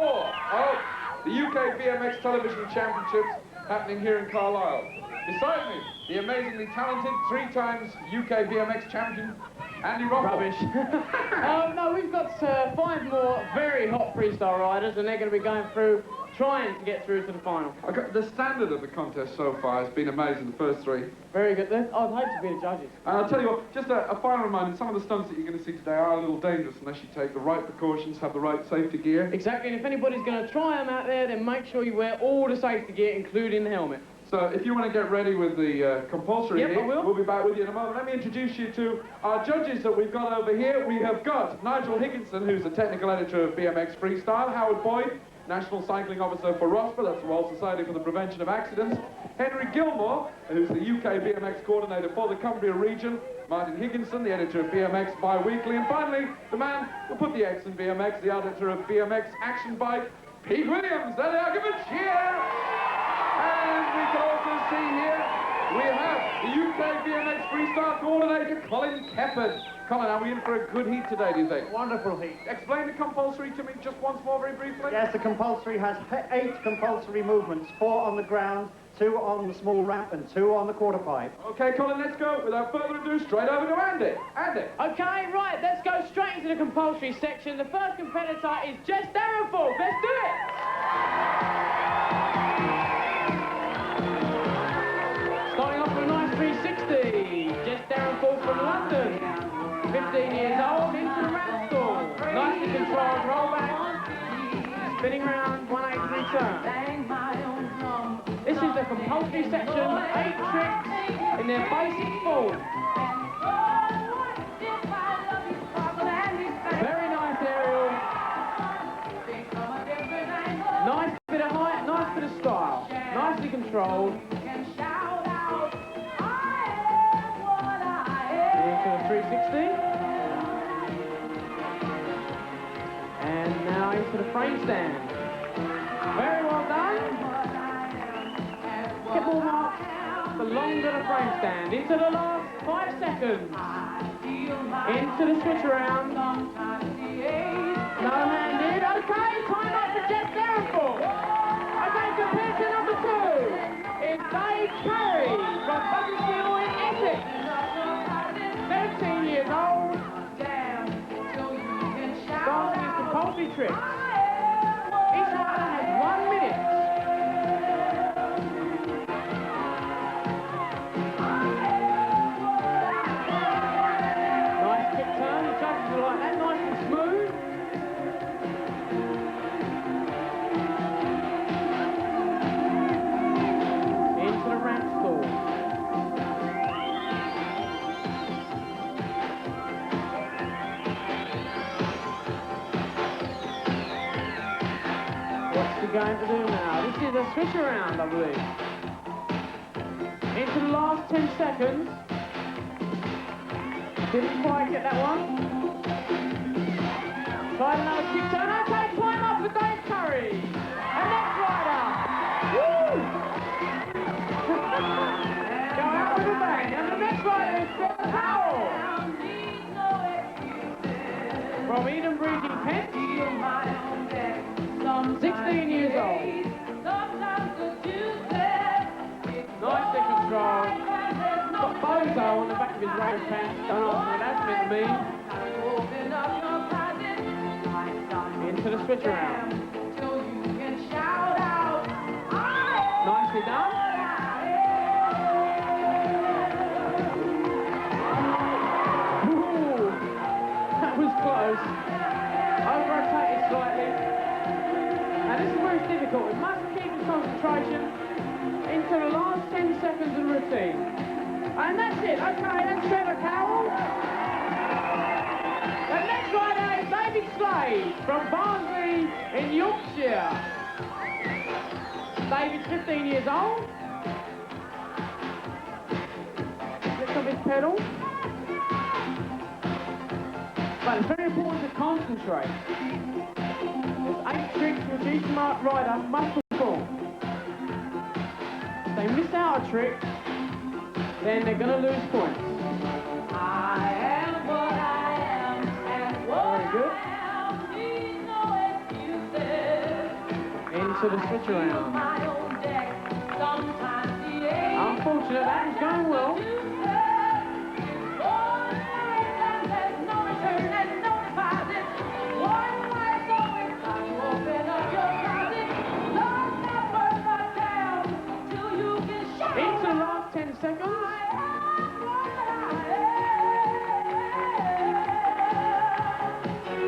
4 of the UK BMX Television Championships happening here in Carlisle. Beside me, the amazingly talented 3-times UK BMX champion, Andy Ruffell. Rubbish. No, we've got 5 more very hot freestyle riders, and they're going to be going through, trying to get through to the final. The standard of the contest so far has been amazing, the first 3. Very good. I'd hate to be the judges. And I'll tell you what, just a final reminder, some of the stunts that you're going to see today are a little dangerous unless you take the right precautions, have the right safety gear. Exactly, and if anybody's going to try them out there, then make sure you wear all the safety gear, including the helmet. So if you want to get ready with the compulsory Yep, here, I will. We'll be back with you in a moment. Let me introduce you to our judges that we've got over here. We have got Nigel Higginson, who's the technical editor of BMX Freestyle, Howard Boyd, National Cycling Officer for Ruffell, that's the World Society for the Prevention of Accidents, Henry Gilmore, who's the UK BMX coordinator for the Cumbria region, Martin Higginson, the editor of BMX Bi-Weekly, and finally, the man who put the X in BMX, the editor of BMX Action Bike, Pete Williams. There they are, give a cheer! And we can also see here, we have the UK BMX Freestyle coordinator, Colin Keppard. Colin, are we in for a good heat today, do you think? Wonderful heat. Explain the compulsory to me just once more, very briefly. Yes, the compulsory has 8 compulsory movements, 4 on the ground, 2 on the small ramp, and 2 on the quarter pipe. Okay, Colin, let's go. Without further ado, straight over to Andy. Andy. Okay, right, let's go straight into the compulsory section. The first competitor is Jess Dyrenforth. Let's do it! Starting off with a nice 360. Jess Dyrenforth from London. 15 years old, into the ramp stall. Nicely controlled rollback. Spinning round, 180 turn. This is the compulsory section, 8 tricks in their basic form. Very nice aerial. Nice bit of height, nice bit of style. Nicely controlled. Into the 360. And now into the frame stand. Very well done. Get more marks for longer the frame stand. Into the last 5 seconds. Into the switch around. No-handed. Okay, time up for Jess Dyrenforth. Okay, compared to number 2 is Currey from Ruffell in Essex. 17 years old. Starting his compulsory tricks. Each rider has 1 minute. Nice kick turn, the judges are like that, nice and smooth. Into the ramp stall. What's he going to do now? This is a switch around, I believe. Into the last 10 seconds. Didn't quite get that one. Tried another kick turn. Okay, climb up for Dave Currey. And next rider. Woo! Go out with a bang. And the next rider is Trevor Cowell. From Edenbridge in Kent. 16 years old. Nicely controlled. Got bozo on the back of his race pants. Don't ask me what that's meant to mean. Into the switch around. Nicely done. Ooh, that was close. Over-rotated slightly. Now this is where it's difficult. We must keep his concentration into the last 10 seconds of the routine. And that's it. Okay, that's Trevor Cowell. The next rider is David Slade from Barnsley in Yorkshire. David's 15 years old. Lifts up his pedal. But it's very important to concentrate. There's 8 tricks which each rider must perform. If they miss out a trick, then they're going to lose points. I am what I am, and what very good. I am, no excuses. into the switch around. Unfortunate, that was going well. Into the last 10 seconds.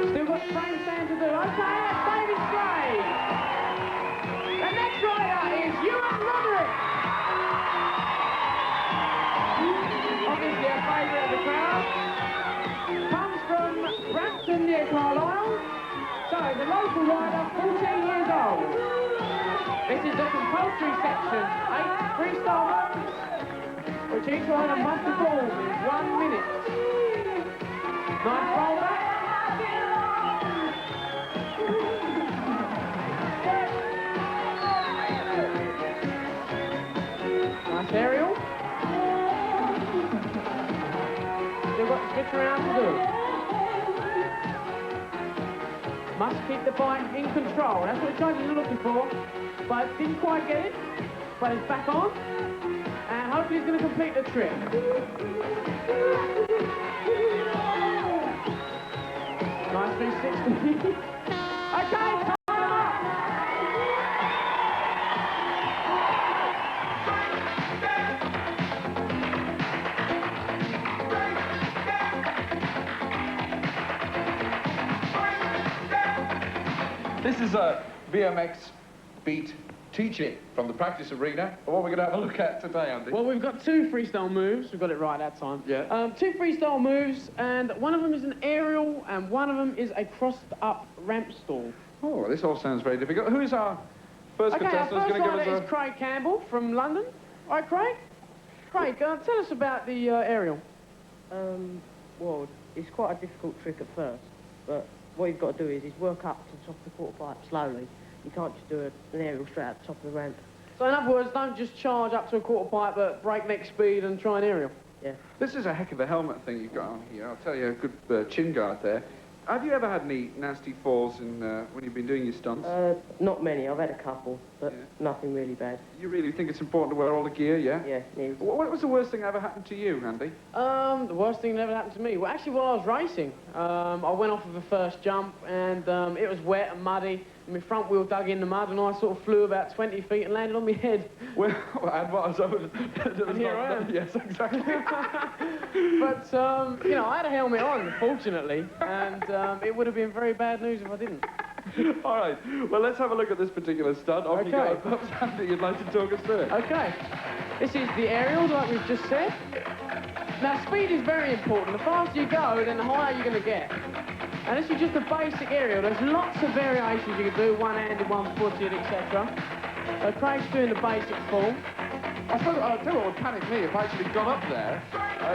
Still got frame stand to do. Okay, that's David Slade. The next rider is Ewan Salton. Obviously a favourite of the crowd. Comes from Brampton near Carlisle. So the local rider, 14 years old. This is the compulsory section, 8 freestyle moves, which each rider must perform in 1 minute. Nice rollback. Nice aerial. Still got the switch around to do. Must keep the bike in control. That's what the judges are looking for. But didn't quite get it. But it's back on. And hopefully he's going to complete the trick. Nice 360. Okay, time up. This is a BMX Beat teaching from the practice arena. What we're going to have a look at today, Andy. Well, we've got 2 freestyle moves. We've got it right that time. Yeah. 2 freestyle moves, and one of them is an aerial, and one of them is a crossed-up ramp stall. Oh, this all sounds very difficult. Who is our first Okay, our contestant? first Who's going to rider give is us Craig Campbell from London. All right, Craig? Craig, tell us about the aerial. Well, it's quite a difficult trick at first, but what you've got to do is work up to the top of the quarter pipe slowly. You can't just do an aerial straight at the top of the ramp. So in other words, don't just charge up to a quarter pipe at breakneck speed and try an aerial. Yeah. This is a heck of a helmet thing you've got on here. I'll tell you, a good chin guard there. Have you ever had any nasty falls in, when you've been doing your stunts? Not many. I've had a couple, but Yeah. nothing really bad. You really think it's important to wear all the gear, yeah? Yeah, it is. What was the worst thing that ever happened to you, Andy? The worst thing that ever happened to me, well, actually, while I was racing, I went off of the first jump, and it was wet and muddy, and my front wheel dug in the mud, and I sort of flew about 20 feet and landed on my head. Well, and what was over? And here I am. Yes, exactly. But, you know, I had a helmet on, fortunately, and it would have been very bad news if I didn't. All right, well, let's have a look at this particular stunt. Off you go. Okay. Perhaps, Andy, you'd like to talk us through it. Okay, this is the aerial, like we've just said. Now, speed is very important. The faster you go, then the higher you're going to get. And this is just a basic aerial. There's lots of variations you can do, one-handed, one-footed, etc. So Craig's doing the basic form. I suppose, I'll tell you what would panic me if I actually got up there,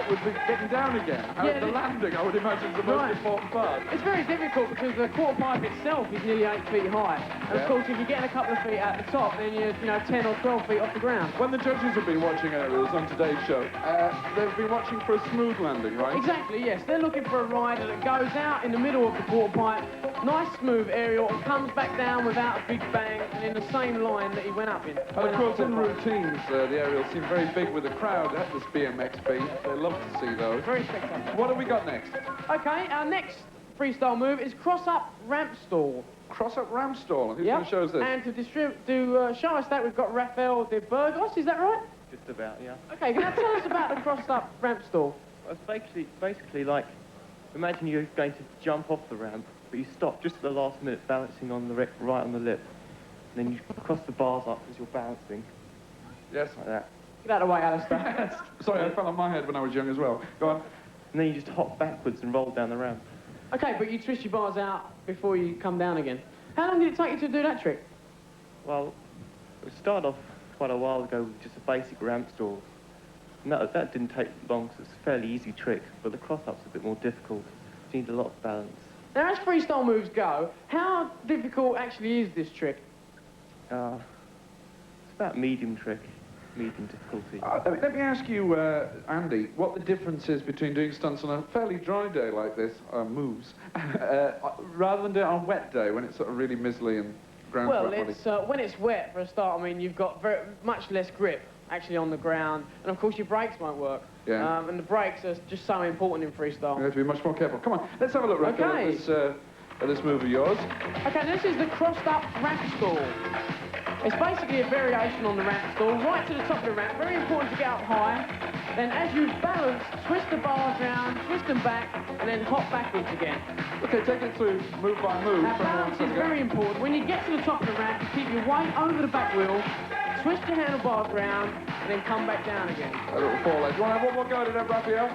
it would be getting down again. Yeah, The landing, I would imagine, is the most important part. It's very difficult because the quarter pipe itself is nearly 8 feet high. And Yeah. of course, if you're getting a couple of feet at the top, then you're, 10 or 12 feet off the ground. When the judges have been watching aerials on today's show, they've been watching for a smooth landing, right? Exactly, yes. They're looking for a rider that goes out in the middle of the quarter pipe, nice smooth aerial, and comes back down without a big bang and in the same line that he went up in. And of course, in routines, the aerials seem very big with the crowd at this BMX Beat. They love to see those. Very spectacular. What have we got next? Okay, our next freestyle move is cross-up ramp stall. Cross-up ramp stall. Who's Yep. going to show us this? And to show us that, we've got Ruffell de Burgos, is that right? Just about, yeah. Okay, can you tell us about the crossed-up ramp stall? Well, it's basically like, imagine you're going to jump off the ramp, but you stop just at the last minute, balancing on the right on the lip. And then you cross the bars up as you're balancing, Yes. like that. Get out of the way, Alistair. Sorry, I fell on my head when I was young as well. Go on. And then you just hop backwards and roll down the ramp. Okay, but you twist your bars out before you come down again. How long did it take you to do that trick? Well, we started off quite a while ago with just a basic ramp stall. And that didn't take long, so it's a fairly easy trick, but the cross-up's a bit more difficult. You need a lot of balance. Now, as freestyle moves go, how difficult actually is this trick? It's about medium difficulty. Let me ask you, Andy, what the difference is between doing stunts on a fairly dry day like this, moves, rather than doing it on a wet day when it's sort of really mizzly and ground Well, quite it's, when it's wet, for a start, I mean, you've got much less grip, actually, on the ground. And, of course, your brakes won't work. Yeah. And the brakes are just so important in freestyle. You have to be much more careful. Come on, let's have a look, Ruffell, Okay. at this move of yours. Okay, this is the crossed-up ramp stall. It's basically a variation on the ramp stall, right to the top of the ramp. Very important to get up high. Then, as you balance, twist the bars round, twist them back, and then hop backwards again. Okay, take it through move by move. Now, balance is very important. When you get to the top of the ramp, you keep your weight over the back wheel, twist your handlebars round, and then come back down again. A little fall edge. You want to have one more go at it, Ruffell?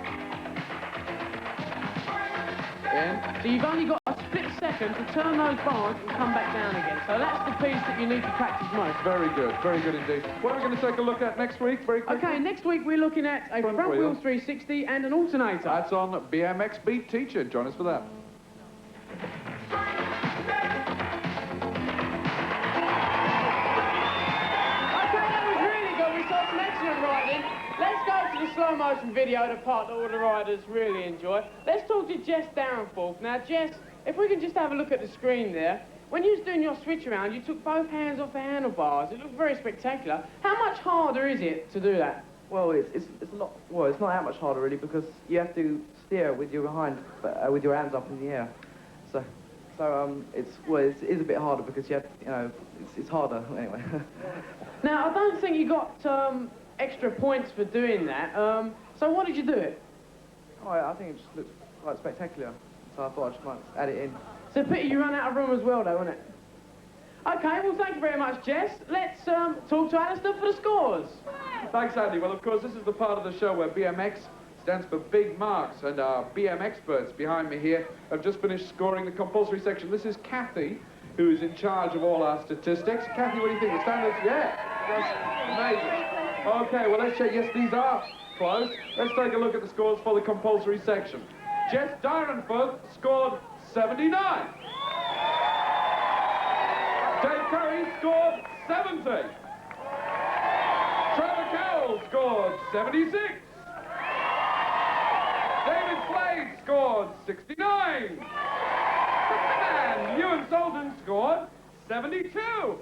In. So you've only got a split second to turn those bars and come back down again. So that's the piece that you need to practice most. Very good indeed. What are we going to take a look at next week, very quickly? Okay, next week we're looking at a front wheel 360 and an alternator. That's on BMX Beat Teacher. Join us for that. Okay, that was really good. We saw some excellent riding. Let's go to the slow motion video, the part that all the riders really enjoy. Let's talk to Jess Dyrenforth. Now, Jess, if we can just have a look at the screen there. When you was doing your switch around, you took both hands off the handlebars. It looked very spectacular. How much harder is it to do that? Well, it's a lot. Well, it's not that much harder really because you have to steer with your with your hands up in the air. So it is a bit harder because you have, it's harder anyway. Now, I don't think you got extra points for doing that. So why did you do it? Oh, I think it just looked quite spectacular. So I thought I just might add it in. It's a pity you ran out of room as well, though, isn't it? Okay, well, thank you very much, Jess. Let's talk to Alistair for the scores. Thanks, Andy. Well, of course, this is the part of the show where BMX stands for Big Marks, and our BM experts behind me here have just finished scoring the compulsory section. This is Kathy, who is in charge of all our statistics. Kathy, what do you think? The standards? Yeah, that's amazing. Okay, well, let's check. Yes, these are close. Let's take a look at the scores for the compulsory section. Jess Dyrenforth scored 79. Currey scored 70. Trevor Cowell scored 76. Slade scored 69. And Ewan Salton scored 72. So of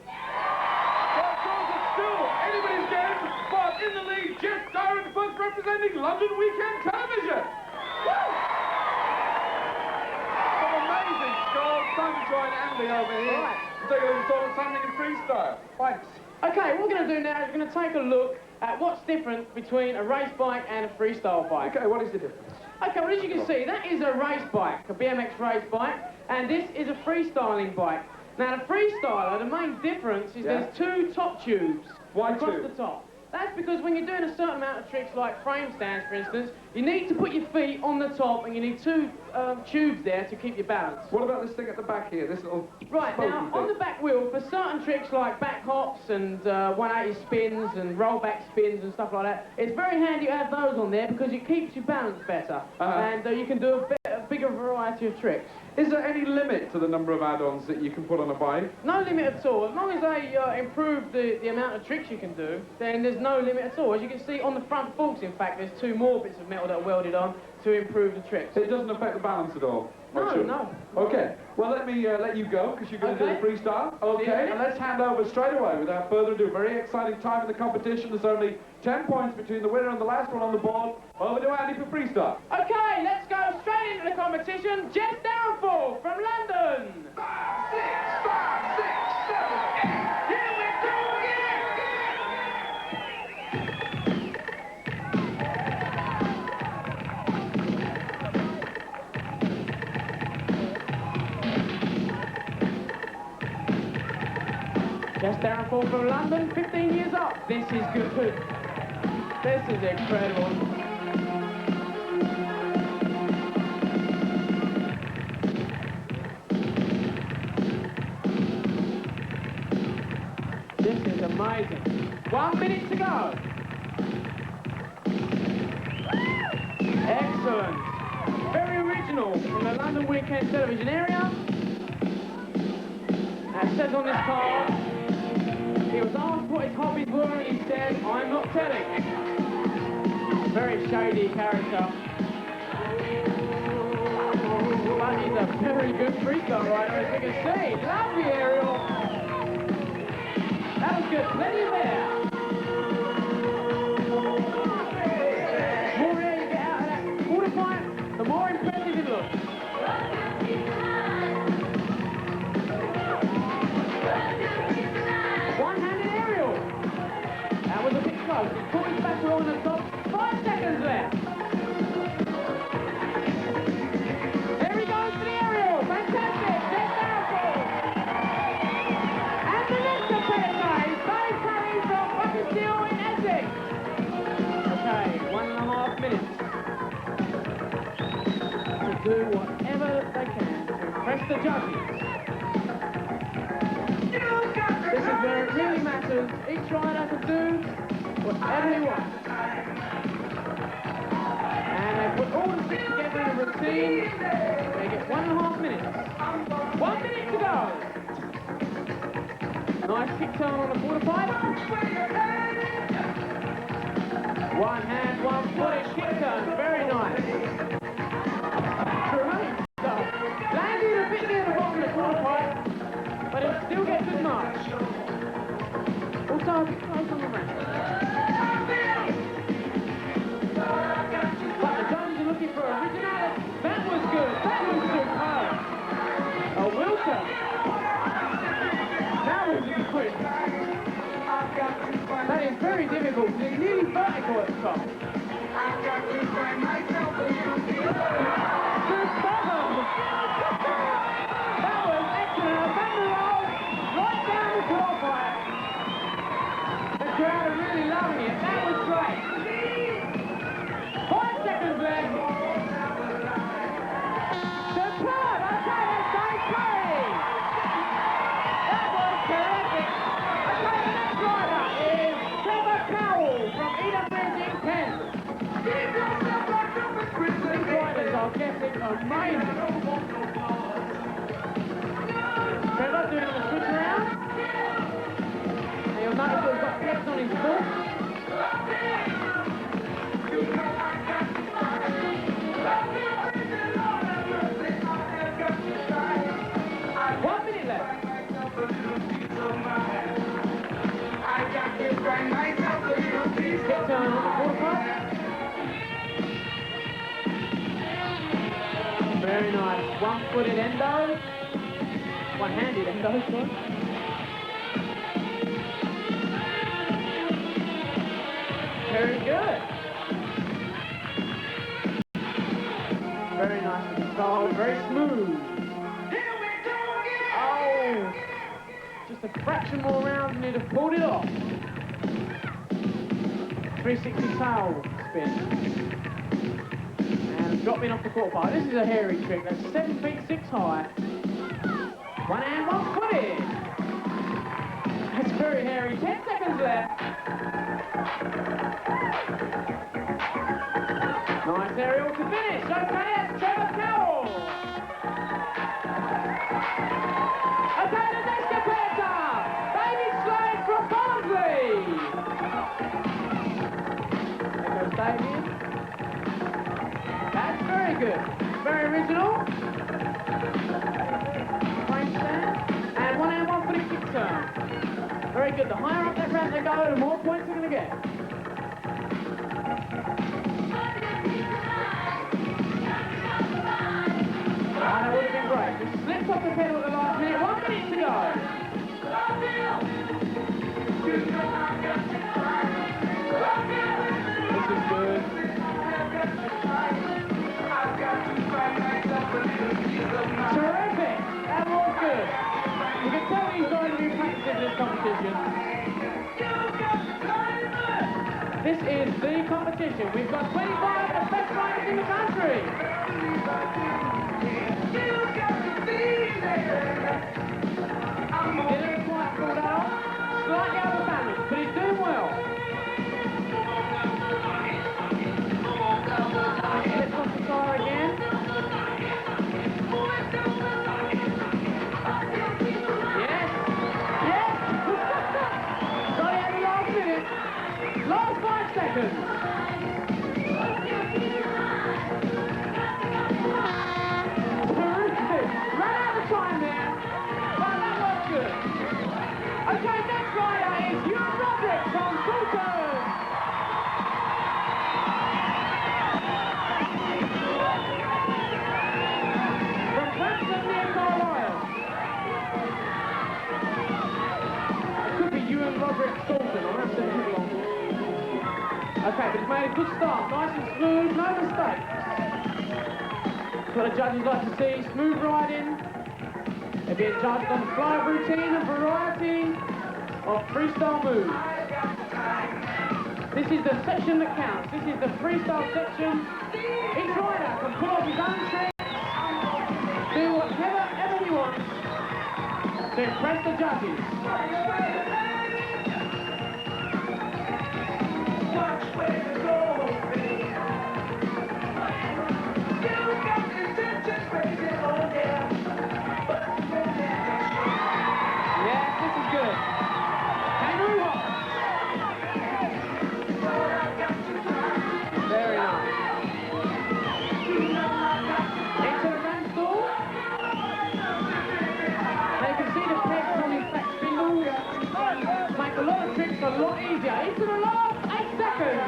course it's still anybody's game, but in the lead, Jess Dyrenforth representing London Weekend Television. Woo! Some amazing scores. Time to join Andy over here. Right. Take a little talk what's happening in freestyle. Thanks. Okay, what we're going to do now is we're going to take a look at what's different between a race bike and a freestyle bike. Okay, what is the difference? Okay, well, as you can see, that is a race bike, a BMX race bike, and this is a freestyling bike. Now, the freestyler, the main difference is there's two top tubes across the top. That's because when you're doing a certain amount of tricks like frame stands, for instance, you need to put your feet on the top and you need two tubes there to keep your balance. What about this thing at the back here, this little... Right, now, on the back wheel, for certain tricks like back hops and 180 spins and rollback spins and stuff like that, it's very handy to have those on there because it keeps your balance better. And you can do a bigger variety of tricks. Is there any limit to the number of add-ons that you can put on a bike? No limit at all. As long as they improve the amount of tricks you can do, then there's no limit at all. As you can see on the front forks, in fact, there's two more bits of metal that are welded on to improve the tricks. It doesn't affect the balance at all? No, no. Okay, well, let me let you go, because you're going to do the freestyle. Okay, and let's hand over straight away, without further ado. Very exciting time in the competition. There's only 10 points between the winner and the last one on the board. Over to Andy for freestyle. Okay, let's go straight into the competition. Jess Dyrenforth from London. 5, 6, 5, 6, 7, 8. Here we go again! Jess Dyrenforth from London, 15 years old. This is good. This is incredible. This is amazing. 1 minute to go. Excellent. Very original from the London Weekend Television area. It says on this card, he was asked what his hobbies were and he said, I'm not telling. Very shady character. But he's a very good freestyle rider, as you can see. Lovely aerial. good. Plenty of air. The more air you get out of that quarter pipe, the more impressive it looks. One-handed aerial. That was a bit close. He put his back on the top. 5 seconds left. There he goes for the aerial. Fantastic. Jess Dyrenforth. And the next competitor is Currey from Ruffell in Essex. Okay, 1.5 minutes to do whatever they can to impress the judges. This is where it really matters. Each rider can do whatever he wants. And they put all the six together in a routine. They get 1.5 minutes. 1 minute to go. Nice kick turn on the quarter pipe. One hand, one foot, kick turn. Very nice. Great stuff. Landed a bit near the bottom of the quarter pipe, but it still gets as much. Also a bit close on the ramp. But the judges are looking for originality. That was good. That was superb. A wilter. That was good. That is very difficult. It's nearly vertical at the top. Superb. That was excellent. A bender roll right down the floor pipe. The crowd are really loving it. That was great. 5 seconds left. Superb. Okay, let's go Currey. That was terrific. Okay, the next rider is Trevor Cowell from Edenbridge in Kent. These riders are getting amazing. Trevor doing the switch around. And you'll notice that he's got flex on his foot. One minute left. Kick turn on the quarter pipe. Very nice. One-footed endo. One-handed endo, sorry. Very good. Very nice control, very smooth. Oh, just a fraction more rounds and he'd have pulled it off. 360 tail spin. And dropping off the quarter pipe. This is a hairy trick. That's 7 feet 6 high. One hand, one footed. That's very hairy. 10 seconds left. Nice aerial to finish. Okay, that's Trevor Cowell. Okay, the next competitor, Slade from Barnsley. There goes David. That's very good. Very original. Frame stand. And one hand, one footed kick turn. Very good. The higher up that ramp they go, the more points they're going to get. That would have been great. Just slipped off the pedal at the last minute. 1 minute to go. This is good. Terrific. That was good. You can tell he's going to be practicing this competition. This is the competition. We've got 25 of the best riders in the country. Didn't quite pull that off. Slightly overbalanced, but he's doing well. Slips off the tire again. Yes! Yes! Got it at the last minute. Last 5 seconds. Terrific. Ran out of time there. But that was good. celebrate Salton on that centre long. Okay, but he's made a good start. Nice and smooth, no mistakes. That's what the judges like to see, smooth riding. They're being judged on the fly routine and variety of freestyle moves. This is the section that counts. This is the freestyle section. Each rider can pull off his own tricks, do whatever he wants to impress the judges. Yeah, this is good. Kangaroo hop. Very nice. Into the ram stall. Now you can see the pegs on his back spindle. Make a lot of tricks a lot easier. Into the last 8 seconds.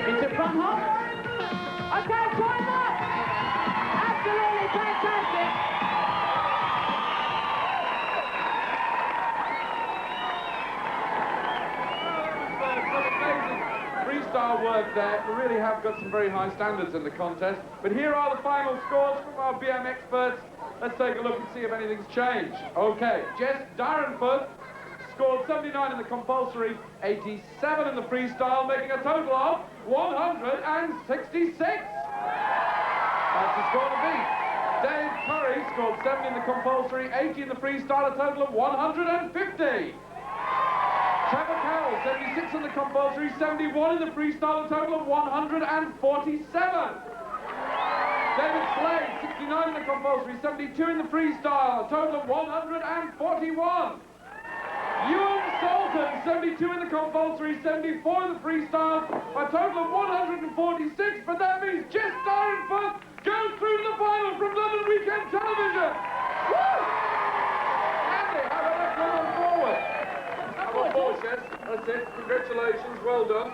Into front hop. Okay, time up. Absolutely fantastic. Freestyle work there. We really have got some very high standards in the contest. But here are the final scores from our BM experts. Let's take a look and see if anything's changed. Okay, Jess Dyrenforth scored 79 in the compulsory, 87 in the freestyle, making a total of 166. That's the score to beat. Dave Currey scored 70 in the compulsory, 80 in the freestyle, a total of 150. Trevor Cowell, 76 in the compulsory, 71 in the freestyle, a total of 147. David Slade, 69 in the compulsory, 72 in the freestyle, a total of 141. Ewan Salton, 72 in the compulsory, 74 in the freestyle, a total of 146, but that means Jess Dyrenforth goes through to the final from London Weekend Television. Woo! Andy, how about that come on forward? Jess. That's it. Congratulations. Well done.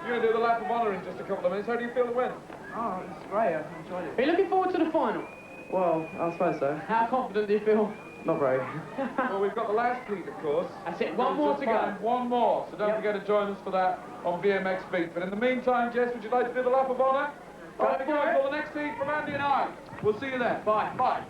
You're going to do the lap of honour in just a couple of minutes. How do you feel it went? Oh, it's great. I enjoyed it. Are you looking forward to the final? Well, I suppose so. How confident do you feel? Not very. Well, we've got the last heat, of course. That's it. One more to go. One more. So don't forget to join us for that on BMX Beat. But in the meantime, Jess, would you like to do the lap of honour? Go for it. For the next heat from Andy and I. We'll see you then. Bye. Bye.